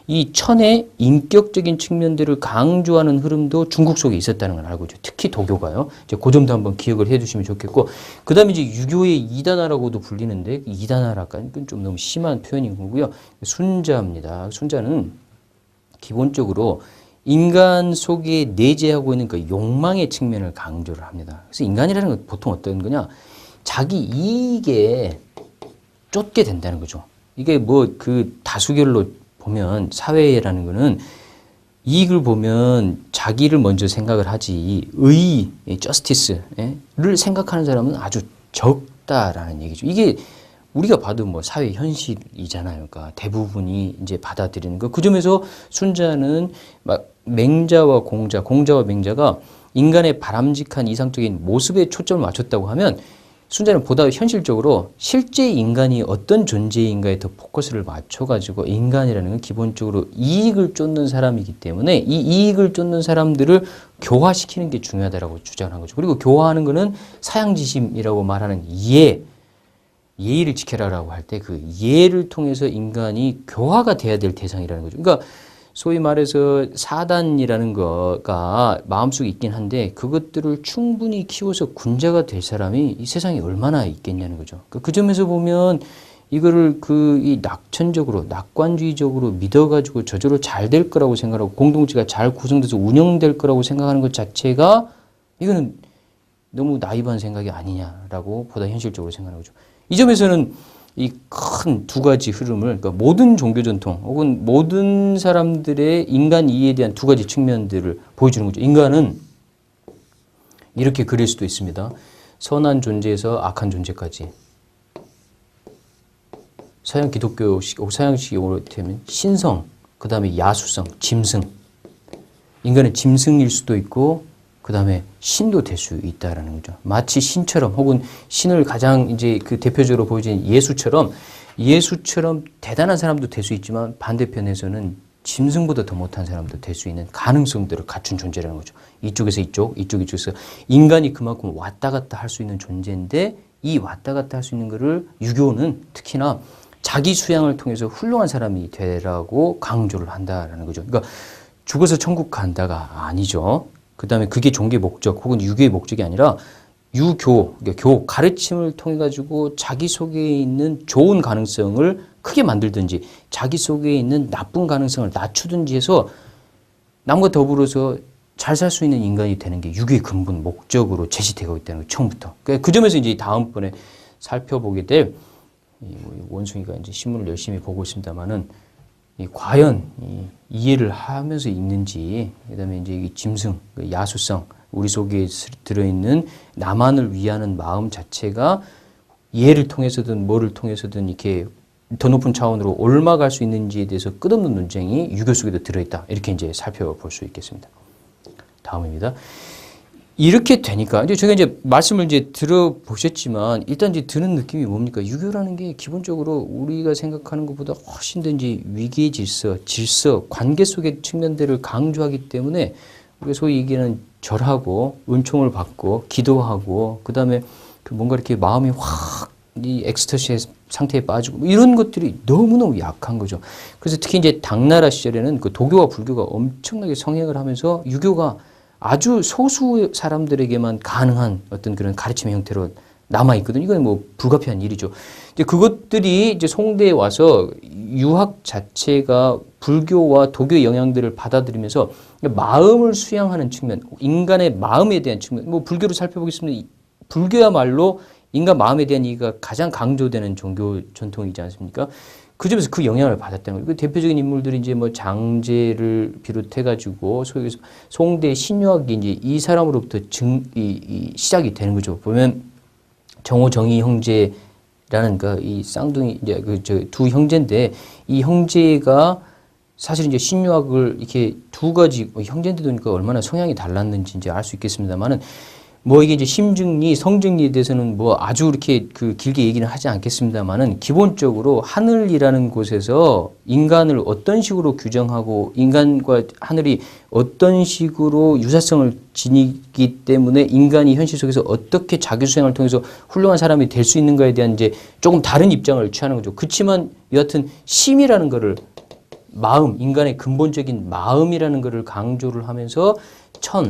이 천의 인격적인 측면들을 강조하는 흐름도 중국 속에 있었다는 걸 알고 있죠. 특히 도교가요. 이제 그 점도 한번 기억을 해두시면 좋겠고, 그 다음에 이제 유교의 이단화라고도 불리는데 이단화라까지는 좀 너무 심한 표현인 거고요. 순자입니다. 순자는 기본적으로 인간 속에 내재하고 있는 그 욕망의 측면을 강조를 합니다. 그래서 인간이라는 건 보통 어떤 거냐? 자기 이익에 쫓게 된다는 거죠. 이게 뭐 그 다수결로 보면 사회라는 거는 이익을 보면 자기를 먼저 생각을 하지 저스티스를 생각하는 사람은 아주 적다라는 얘기죠. 이게 우리가 봐도 뭐 사회 현실이잖아요. 그러니까 대부분이 이제 받아들이는 거. 그 점에서 순자는 막 맹자와 공자와 맹자가 인간의 바람직한 이상적인 모습에 초점을 맞췄다고 하면 순자는 보다 현실적으로 실제 인간이 어떤 존재인가에 더 포커스를 맞춰가지고 인간이라는 건 기본적으로 이익을 쫓는 사람이기 때문에 이 이익을 쫓는 사람들을 교화시키는 게 중요하다고 주장한 거죠. 그리고 교화하는 거는 사양지심이라고 말하는 예의를 지켜라라고 할 때 그 예를 통해서 인간이 교화가 돼야 될 대상이라는 거죠. 그러니까 소위 말해서 사단이라는 거가 마음속에 있긴 한데 그것들을 충분히 키워서 군자가 될 사람이 이 세상에 얼마나 있겠냐는 거죠. 그 점에서 보면 이거를 이 낙천적으로 낙관주의적으로 믿어가지고 저절로 잘 될 거라고 생각하고 공동체가 잘 구성돼서 운영될 거라고 생각하는 것 자체가 이거는 너무 나이브한 생각이 아니냐라고 보다 현실적으로 생각하는 거죠. 이 점에서는 이 큰 두 가지 흐름을 그러니까 모든 종교 전통 혹은 모든 사람들의 인간 이해에 대한 두 가지 측면들을 보여주는 거죠. 인간은 이렇게 그릴 수도 있습니다. 선한 존재에서 악한 존재까지. 서양 기독교식 혹은 서양식으로 되면 신성, 그 다음에 야수성, 짐승. 인간은 짐승일 수도 있고 그 다음에 신도 될 수 있다라는 거죠. 마치 신처럼 혹은 신을 가장 이제 그 대표적으로 보여지는 예수처럼 대단한 사람도 될 수 있지만 반대편에서는 짐승보다 더 못한 사람도 될 수 있는 가능성들을 갖춘 존재라는 거죠. 이쪽에서 이쪽에서 인간이 그만큼 왔다 갔다 할 수 있는 존재인데 이 왔다 갔다 할 수 있는 거를 유교는 특히나 자기 수양을 통해서 훌륭한 사람이 되라고 강조를 한다라는 거죠. 그러니까 죽어서 천국 간다가 아니죠. 그 다음에 그게 종교의 목적 혹은 유교의 목적이 아니라 유교, 그러니까 가르침을 통해 가지고 자기 속에 있는 좋은 가능성을 크게 만들든지 자기 속에 있는 나쁜 가능성을 낮추든지 해서 남과 더불어서 잘 살 수 있는 인간이 되는 게 유교의 근본 목적으로 제시되고 있다는 거예요. 처음부터. 그 점에서 이제 다음번에 살펴보게 될 원숭이가 이제 신문을 열심히 보고 있습니다만은 과연 이해를 하면서 읽는지, 그 다음에 이제 이 짐승, 야수성, 우리 속에 들어있는 나만을 위하는 마음 자체가 이해를 통해서든 뭐를 통해서든 이렇게 더 높은 차원으로 올라갈 수 있는지에 대해서 끝없는 논쟁이 유교 속에도 들어있다. 이렇게 이제 살펴볼 수 있겠습니다. 다음입니다. 이렇게 되니까 이제 저희가 이제 말씀을 이제 들어보셨지만 일단 이제 드는 느낌이 뭡니까? 유교라는 게 기본적으로 우리가 생각하는 것보다 훨씬 더 이제 위계의 질서, 관계 속의 측면들을 강조하기 때문에 우리가 소위 얘기하는 절하고 은총을 받고 기도하고 그 다음에 뭔가 이렇게 마음이 확 이 엑스터시의 상태에 빠지고 이런 것들이 너무너무 약한 거죠. 그래서 특히 이제 당나라 시절에는 그 도교와 불교가 엄청나게 성행을 하면서 유교가 아주 소수 사람들에게만 가능한 어떤 그런 가르침의 형태로 남아있거든요. 이건 뭐 불가피한 일이죠. 이제 그것들이 이제 송대에 와서 유학 자체가 불교와 도교의 영향들을 받아들이면서 마음을 수양하는 측면, 인간의 마음에 대한 측면, 뭐 불교를 살펴보겠습니다. 불교야말로 인간 마음에 대한 이해가 가장 강조되는 종교 전통이지 않습니까? 그 점에서 그 영향을 받았다는 거예요. 그 대표적인 인물들이 이제 뭐 장제를 비롯해가지고 소위 송대 신유학이 이제 이 사람으로부터 시작이 되는 거죠. 보면 정호정희 형제라는 이 쌍둥이 이제 두 형제인데 이 형제가 사실 이제 신유학을 이렇게 두 가지 형제인데도 보니까 얼마나 성향이 달랐는지 이제 알 수 있겠습니다만은 뭐 이게 이제 심증리, 성증리에 대해서는 뭐 아주 이렇게 길게 얘기는 하지 않겠습니다만은 기본적으로 하늘이라는 곳에서 인간을 어떤 식으로 규정하고 인간과 하늘이 어떤 식으로 유사성을 지니기 때문에 인간이 현실 속에서 어떻게 자기 수행을 통해서 훌륭한 사람이 될 수 있는가에 대한 이제 조금 다른 입장을 취하는 거죠. 그렇지만 여하튼 심이라는 거를 마음, 인간의 근본적인 마음이라는 것을 강조를 하면서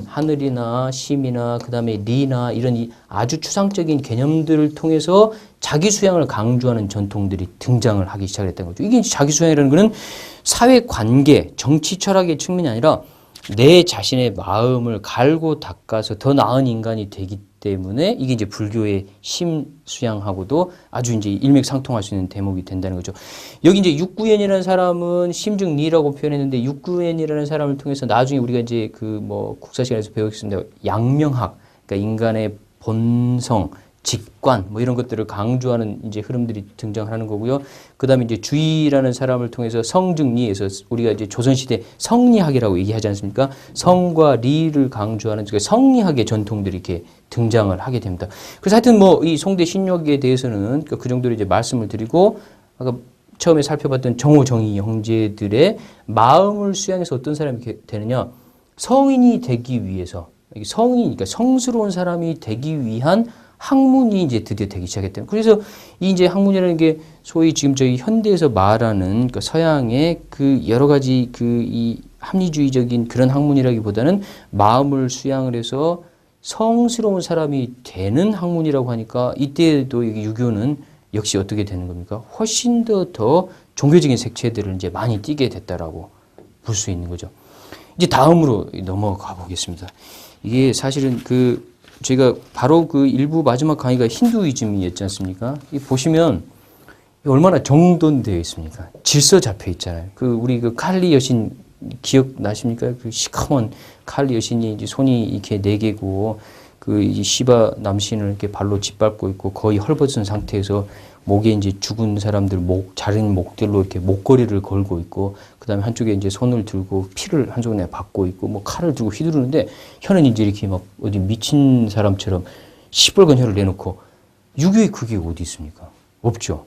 하늘이나 심이나 그 다음에 리나 이런 아주 추상적인 개념들을 통해서 자기 수양을 강조하는 전통들이 등장을 하기 시작했다는 거죠. 이게 자기 수양이라는 것은 사회 관계, 정치 철학의 측면이 아니라 내 자신의 마음을 갈고 닦아서 더 나은 인간이 되기 때문에 이게 이제 불교의 심 수양하고도 아주 이제 일맥상통할 수 있는 대목이 된다는 거죠. 여기 이제 육구엔이라는 사람은 심증리라고 표현했는데 육구엔이라는 사람을 통해서 나중에 우리가 이제 그 뭐 국사 시간에서 배우겠습니다. 양명학, 그러니까 인간의 본성, 직관 뭐 이런 것들을 강조하는 이제 흐름들이 등장하는 거고요. 그다음에 이제 주의라는 사람을 통해서 성증리에서 우리가 이제 조선시대 성리학이라고 얘기하지 않습니까? 성과 리를 강조하는 성리학의 전통들이 이렇게 등장을 하게 됩니다. 그래서 하여튼 뭐 이 송대 신력에 대해서는 그 정도로 이제 말씀을 드리고 아까 처음에 살펴봤던 정호 정희 형제들의 마음을 수양해서 어떤 사람이 되느냐? 성인이 되기 위해서 성인이니까 성스러운 사람이 되기 위한 학문이 이제 드디어 되기 시작했대요. 그래서 이 이제 학문이라는 게 소위 지금 저희 현대에서 말하는 그 서양의 그 여러 가지 그 이 합리주의적인 그런 학문이라기보다는 마음을 수양을 해서 성스러운 사람이 되는 학문이라고 하니까 이때도 여기 유교는 역시 어떻게 되는 겁니까? 훨씬 더 종교적인 색채들을 이제 많이 띠게 됐다라고 볼 수 있는 거죠. 이제 다음으로 넘어가 보겠습니다. 이게 사실은 그 제가 바로 그 일부 마지막 강의가 힌두이즘이었지 않습니까? 이 보시면 얼마나 정돈되어 있습니까? 질서 잡혀 있잖아요. 그 우리 그 칼리 여신 기억나십니까? 그 시커먼 칼리 여신이 이제 손이 이렇게 네 개고 그 이제 시바 남신을 이렇게 발로 짓밟고 있고 거의 헐벗은 상태에서 목에 이제 죽은 사람들 자른 목들로 이렇게 목걸이를 걸고 있고 그다음에 한쪽에 이제 손을 들고 피를 한쪽에 받고 있고 뭐 칼을 들고 휘두르는데 혀는 이제 이렇게 막 어디 미친 사람처럼 시뻘건 혀를 내놓고 유교에 그게 어디 있습니까? 없죠.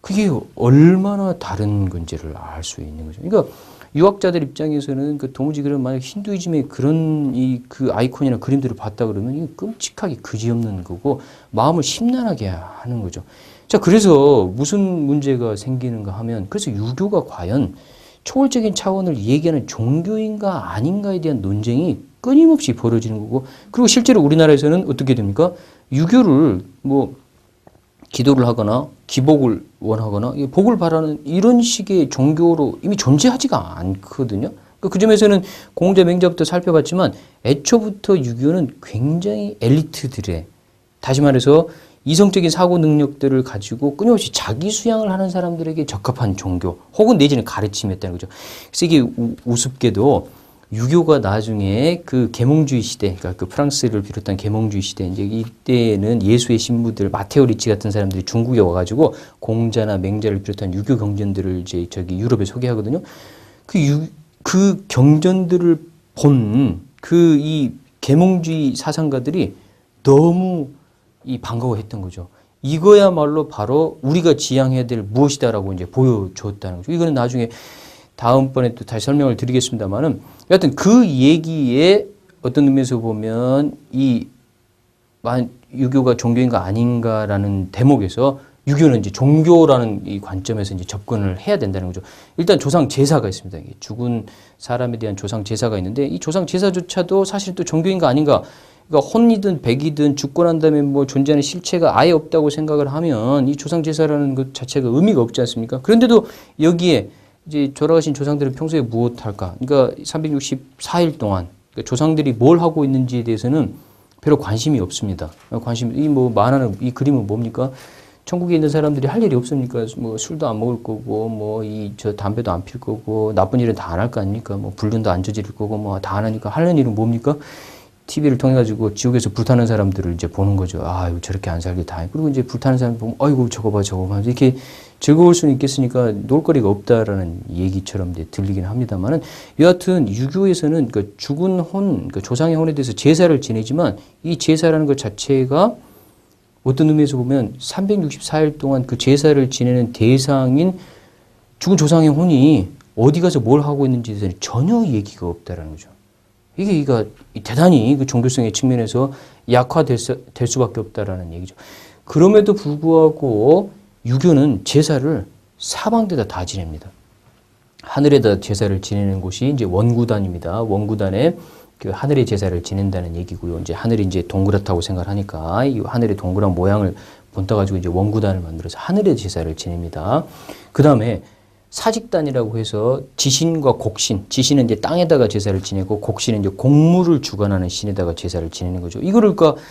그게 얼마나 다른 건지를 알 수 있는 거죠. 그러니까 유학자들 입장에서는 그 도무지 그런 만약 힌두이즘의 그런 그 아이콘이나 그림들을 봤다 그러면 이거 끔찍하게 그지없는 거고 마음을 심란하게 하는 거죠. 자, 그래서 무슨 문제가 생기는가 하면 그래서 유교가 과연 초월적인 차원을 얘기하는 종교인가 아닌가에 대한 논쟁이 끊임없이 벌어지는 거고 그리고 실제로 우리나라에서는 어떻게 됩니까? 유교를 뭐 기도를 하거나 기복을 원하거나 복을 바라는 이런 식의 종교로 이미 존재하지가 않거든요. 그 점에서는 공자 맹자부터 살펴봤지만 애초부터 유교는 굉장히 엘리트들의 다시 말해서 이성적인 사고 능력들을 가지고 끊임없이 자기 수양을 하는 사람들에게 적합한 종교 혹은 내지는 가르침이었다는 거죠. 그래서 이게 우습게도 유교가 나중에 그 계몽주의 시대, 그러니까 그 프랑스를 비롯한 계몽주의 시대, 이제 이때는 예수의 신부들, 마테오 리치 같은 사람들이 중국에 와가지고 공자나 맹자를 비롯한 유교 경전들을 이제 저기 유럽에 소개하거든요. 그 경전들을 본 그 이 계몽주의 사상가들이 너무 반가워했던 거죠. 이거야말로 바로 우리가 지향해야 될 무엇이다라고 이제 보여줬다는 거죠. 이거는 나중에 다음번에 또 다시 설명을 드리겠습니다만은 여하튼 그 얘기에 어떤 의미에서 보면 유교가 종교인가 아닌가라는 대목에서 유교는 이제 종교라는 이 관점에서 이제 접근을 해야 된다는 거죠. 일단 조상 제사가 있습니다. 죽은 사람에 대한 조상 제사가 있는데 이 조상 제사조차도 사실 또 종교인가 아닌가 그러니까 혼이든 백이든 죽고 난 다음에 뭐 존재하는 실체가 아예 없다고 생각을 하면 이 조상 제사라는 것 자체가 의미가 없지 않습니까? 그런데도 여기에 이제 돌아가신 조상들은 평소에 무엇할까? 그러니까 364일 동안 그러니까 조상들이 뭘 하고 있는지에 대해서는 별로 관심이 없습니다. 만화는 이 그림은 뭡니까? 천국에 있는 사람들이 할 일이 없습니까? 뭐 술도 안 먹을 거고, 뭐 담배도 안 필 거고, 나쁜 일은 다 안 할 거 아닙니까? 뭐 불륜도 안 저지를 거고, 뭐 다 안 하니까 하는 일은 뭡니까? TV를 통해 가지고 지옥에서 불타는 사람들을 이제 보는 거죠. 아, 저렇게 안 살기 다. 그리고 이제 불타는 사람 보면, 아이고 저거 봐. 이렇게 즐거울 수는 있겠으니까 놀거리가 없다라는 얘기처럼 이제 들리긴 합니다만은 여하튼 유교에서는 그 죽은 혼, 그 조상의 혼에 대해서 제사를 지내지만 이 제사라는 것 자체가 어떤 의미에서 보면 364일 동안 그 제사를 지내는 대상인 죽은 조상의 혼이 어디 가서 뭘 하고 있는지에 대해서 전혀 얘기가 없다라는 거죠. 이게 대단히 그 종교성의 측면에서 약화될 수밖에 없다라는 얘기죠. 그럼에도 불구하고 유교는 제사를 사방대다 다 지냅니다. 하늘에다 제사를 지내는 곳이 이제 원구단입니다. 원구단에 그 하늘의 제사를 지낸다는 얘기고요. 이제 하늘이 이제 동그랗다고 생각하니까 이 하늘의 동그란 모양을 본따 가지고 이제 원구단을 만들어서 하늘의 제사를 지냅니다. 그 다음에 사직단이라고 해서 지신과 곡신, 지신은 이제 땅에다가 제사를 지내고 곡신은 이제 곡물을 주관하는 신에다가 제사를 지내는 거죠. 이거를 그러니까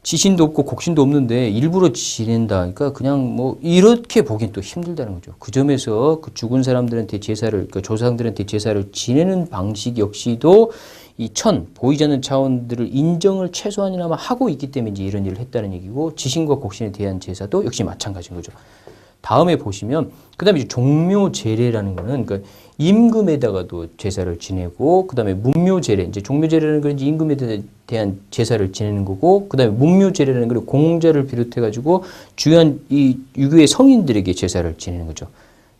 지신도 없고 곡신도 없는데 일부러 지낸다. 그러니까 그냥 뭐 이렇게 보기엔 또 힘들다는 거죠. 그 점에서 그 죽은 사람들한테 제사를, 그 조상들한테 제사를 지내는 방식 역시도 이 천, 보이지 않는 차원들을 인정을 최소한이나마 하고 있기 때문에 이제 이런 일을 했다는 얘기고, 지신과 곡신에 대한 제사도 역시 마찬가지인 거죠. 다음에 보시면, 그 다음에 이제 종묘제례라는 거는, 그러니까 임금에다가도 제사를 지내고, 그 다음에 문묘제례, 이제 종묘제례라는 건 이제 임금에 대한 제사를 지내는 거고, 그 다음에 문묘제례라는 건 공자를 비롯해가지고 주요한 이 유교의 성인들에게 제사를 지내는 거죠.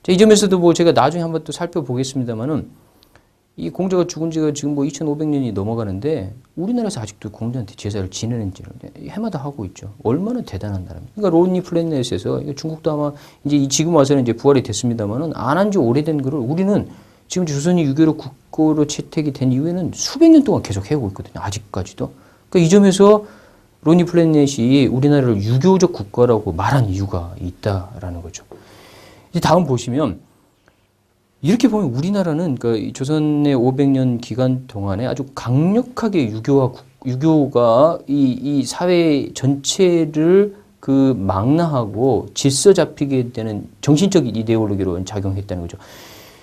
자, 이 점에서도 뭐 제가 나중에 한번 또 살펴보겠습니다만은, 이 공자가 죽은 지가 지금 뭐 2500년이 넘어가는데 우리나라에서 아직도 공자한테 제사를 지내는지를 해마다 하고 있죠. 얼마나 대단한 나라입니까? 그러니까 로니 플래넷에서 중국도 아마 이제 지금 와서는 이제 부활이 됐습니다만은 안 한 지 오래된 거를 우리는 지금 조선이 유교로 국고로 채택이 된 이후에는 수백 년 동안 계속 해오고 있거든요. 아직까지도. 그러니까 이 점에서 로니 플래넷이 우리나라를 유교적 국가라고 말한 이유가 있다라는 거죠. 이제 다음 보시면 이렇게 보면 우리나라는 그러니까 조선의 500년 기간 동안에 아주 강력하게 유교가 이 사회 전체를 그 망라하고 질서 잡히게 되는 정신적 이데올로기로 작용했다는 거죠.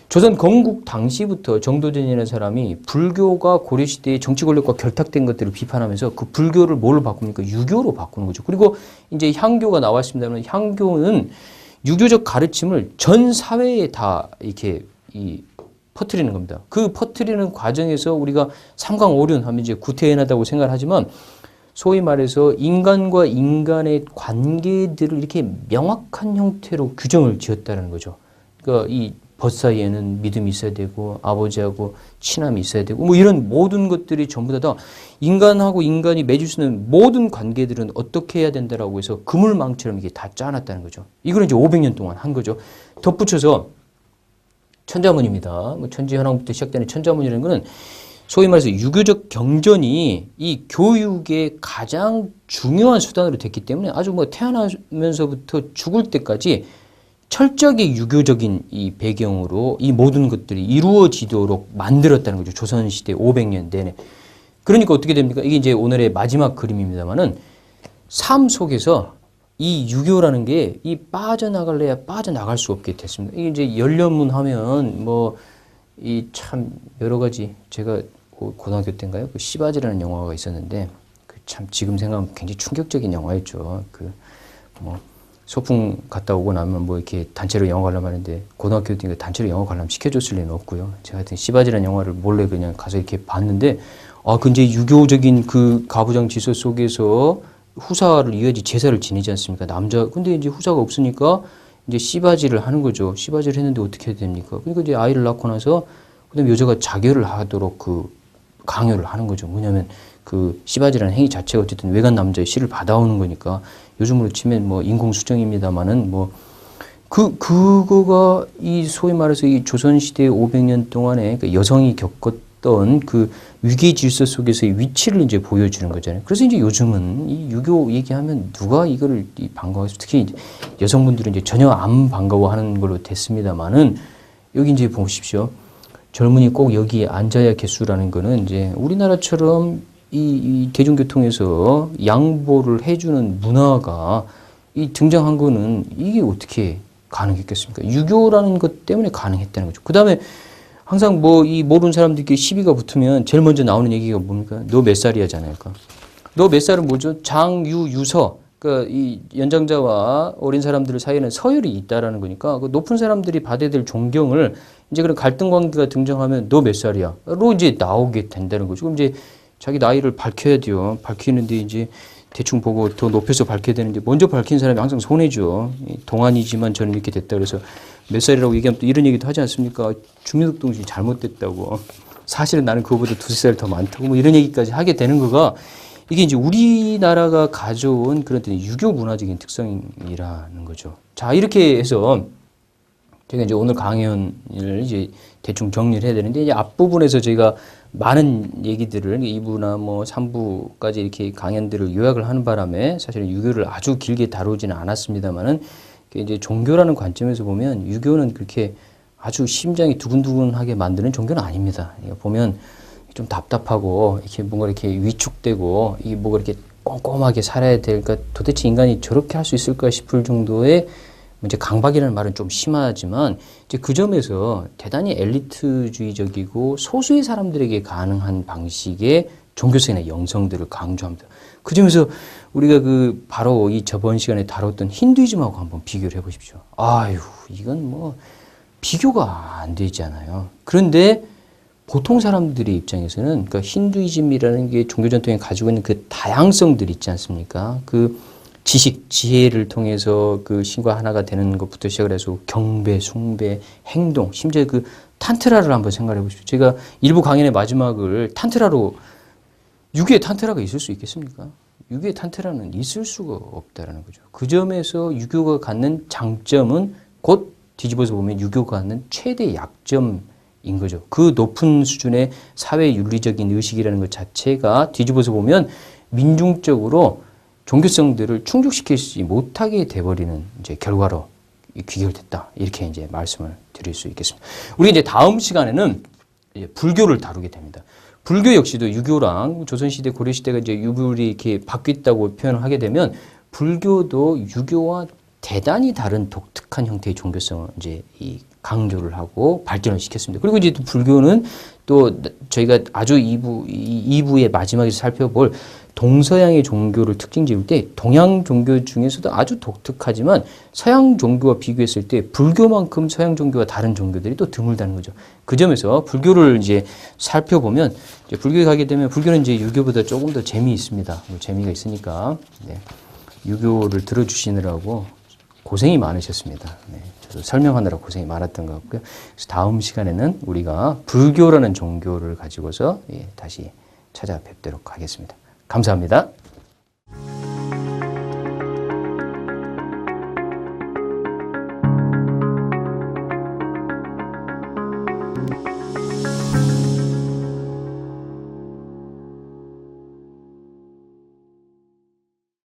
조선 건국 당시부터 정도전이라는 사람이 불교가 고려시대의 정치 권력과 결탁된 것들을 비판하면서 그 불교를 뭘로 바꿉니까? 유교로 바꾸는 거죠. 그리고 이제 향교가 나왔습니다만 향교는 유교적 가르침을 전 사회에 다 이렇게 퍼뜨리는 겁니다. 그 퍼뜨리는 과정에서 우리가 삼강오륜 하면 이제 구태연하다고 생각을 하지만 소위 말해서 인간과 인간의 관계들을 이렇게 명확한 형태로 규정을 지었다는 거죠. 그러니까 이 벗 사이에는 믿음이 있어야 되고 아버지하고 친함이 있어야 되고 뭐 이런 모든 것들이 전부 다 인간하고 인간이 맺을 수 있는 모든 관계들은 어떻게 해야 된다라고 해서 그물망처럼 이게 다 짜놨다는 거죠. 이걸 이제 500년 동안 한 거죠. 덧붙여서 천자문입니다. 뭐 천지현왕부터 시작되는 천자문이라는 거는 소위 말해서 유교적 경전이 이 교육의 가장 중요한 수단으로 됐기 때문에 아주 뭐 태어나면서부터 죽을 때까지 철저하게 유교적인 이 배경으로 이 모든 것들이 이루어지도록 만들었다는 거죠. 조선시대 500년 내내. 그러니까 어떻게 됩니까? 이게 이제 오늘의 마지막 그림입니다만은 삶 속에서 이 유교라는 게 이 빠져나갈래야 빠져나갈 수 없게 됐습니다. 이게 이제 열려문 하면 뭐 이 참 여러 가지 제가 고등학교 때인가요? 그 시바지라는 영화가 있었는데 그 참 지금 생각하면 굉장히 충격적인 영화였죠. 그 뭐 소풍 갔다 오고 나면 뭐 이렇게 단체로 영화 관람 하는데 고등학교 때 단체로 영화 관람 시켜줬을 리는 없고요. 제가 하여튼 시바지라는 영화를 몰래 그냥 가서 이렇게 봤는데 그 이제 유교적인 그 가부장 질서 속에서 후사를 이어지 제사를 지내지 않습니까? 근데 이제 후사가 없으니까 이제 씨바지를 하는 거죠. 씨바지를 했는데 어떻게 해야 됩니까? 그러니까 이제 아이를 낳고 나서 그다음에 여자가 자결을 하도록 그 강요를 하는 거죠. 뭐냐면 그 씨바지라는 행위 자체가 어쨌든 외간 남자의 씨를 받아오는 거니까 요즘으로 치면 뭐 인공수정입니다만은 뭐 그거가 이 소위 말해서 이 조선시대 500년 동안에 그 여성이 겪었던 그 위계 질서 속에서의 위치를 이제 보여주는 거잖아요. 그래서 이제 요즘은 이 유교 얘기하면 누가 이거를 반가워해서 특히 여성분들은 이제 전혀 안 반가워하는 걸로 됐습니다만은 여기 이제 보십시오. 젊은이 꼭 여기 앉아야 개수라는 거는 이제 우리나라처럼 이 대중교통에서 양보를 해주는 문화가 이 등장한 거는 이게 어떻게 가능했겠습니까? 유교라는 것 때문에 가능했다는 거죠. 그 다음에 항상 뭐 이 모르는 사람들끼리 시비가 붙으면 제일 먼저 나오는 얘기가 뭡니까? 너 몇 살이야잖아요. 너 몇 살은 뭐죠? 장유 유서. 그러니까 이 연장자와 어린 사람들 사이에는 서열이 있다라는 거니까 그 높은 사람들이 받아야 될 존경을 이제 그런 갈등 관계가 등장하면 너 몇 살이야?로 이제 나오게 된다는 거죠. 그럼 이제 자기 나이를 밝혀야 돼요. 밝히는데 이제 대충 보고 더 높여서 밝혀야 되는데 먼저 밝힌 사람이 항상 손해죠. 동안이지만 저는 이렇게 됐다 그래서 몇 살이라고 얘기하면 또 이런 얘기도 하지 않습니까? 주민등록증이 잘못됐다고. 사실은 나는 그거보다 두세 살 더 많다고 뭐 이런 얘기까지 하게 되는 거가 이게 이제 우리나라가 가져온 그런 유교 문화적인 특성이라는 거죠. 자, 이렇게 해서 제가 이제 오늘 강연을 이제 대충 정리를 해야 되는데 이제 앞부분에서 저희가 많은 얘기들을 2부나 뭐 3부까지 이렇게 강연들을 요약을 하는 바람에 사실은 유교를 아주 길게 다루지는 않았습니다만은 이제 종교라는 관점에서 보면 유교는 그렇게 아주 심장이 두근두근하게 만드는 종교는 아닙니다. 보면 좀 답답하고 이렇게 뭔가 이렇게 위축되고 이게 뭐가 이렇게 꼼꼼하게 살아야 될까 도대체 인간이 저렇게 할 수 있을까 싶을 정도의 이제 강박이라는 말은 좀 심하지만 이제 그 점에서 대단히 엘리트주의적이고 소수의 사람들에게 가능한 방식의 종교성이나 영성들을 강조합니다. 그 점에서 우리가 그 바로 이 저번 시간에 다뤘던 힌두이즘하고 한번 비교를 해보십시오. 아유, 이건 뭐 비교가 안 되잖아요. 그런데 보통 사람들의 입장에서는 그러니까 힌두이즘이라는 게 종교 전통이 가지고 있는 그 다양성들 있지 않습니까? 그 지식, 지혜를 통해서 그 신과 하나가 되는 것부터 시작을 해서 경배, 숭배, 행동, 심지어 그 탄트라를 한번 생각해 보십시오. 제가 일부 강연의 마지막을 탄트라로 유교의 탄트라가 있을 수 있겠습니까? 유교의 탄트라는 있을 수가 없다라는 거죠. 그 점에서 유교가 갖는 장점은 곧 뒤집어서 보면 유교가 갖는 최대 약점인 거죠. 그 높은 수준의 사회 윤리적인 의식이라는 것 자체가 뒤집어서 보면 민중적으로 종교성들을 충족시키지 못하게 돼버리는 이제 결과로 귀결됐다. 이렇게 이제 말씀을 드릴 수 있겠습니다. 우리 이제 다음 시간에는 이제 불교를 다루게 됩니다. 불교 역시도 유교랑 조선시대, 고려시대가 이제 유불이 이렇게 바뀌었다고 표현을 하게 되면 불교도 유교와 대단히 다른 독특한 형태의 종교성을 이제 이 강조를 하고 발전을 시켰습니다. 그리고 이제 또 불교는 또 저희가 아주 2부의 마지막에서 살펴볼 동서양의 종교를 특징 지을 때 동양 종교 중에서도 아주 독특하지만 서양 종교와 비교했을 때 불교만큼 서양 종교와 다른 종교들이 또 드물다는 거죠. 그 점에서 불교를 이제 살펴보면 이제 불교에 가게 되면 불교는 이제 유교보다 조금 더 재미있습니다. 재미가 있으니까 네. 유교를 들어주시느라고 고생이 많으셨습니다. 네. 저도 설명하느라 고생이 많았던 것 같고요. 그래서 다음 시간에는 우리가 불교라는 종교를 가지고서 다시 찾아뵙도록 하겠습니다. 감사합니다.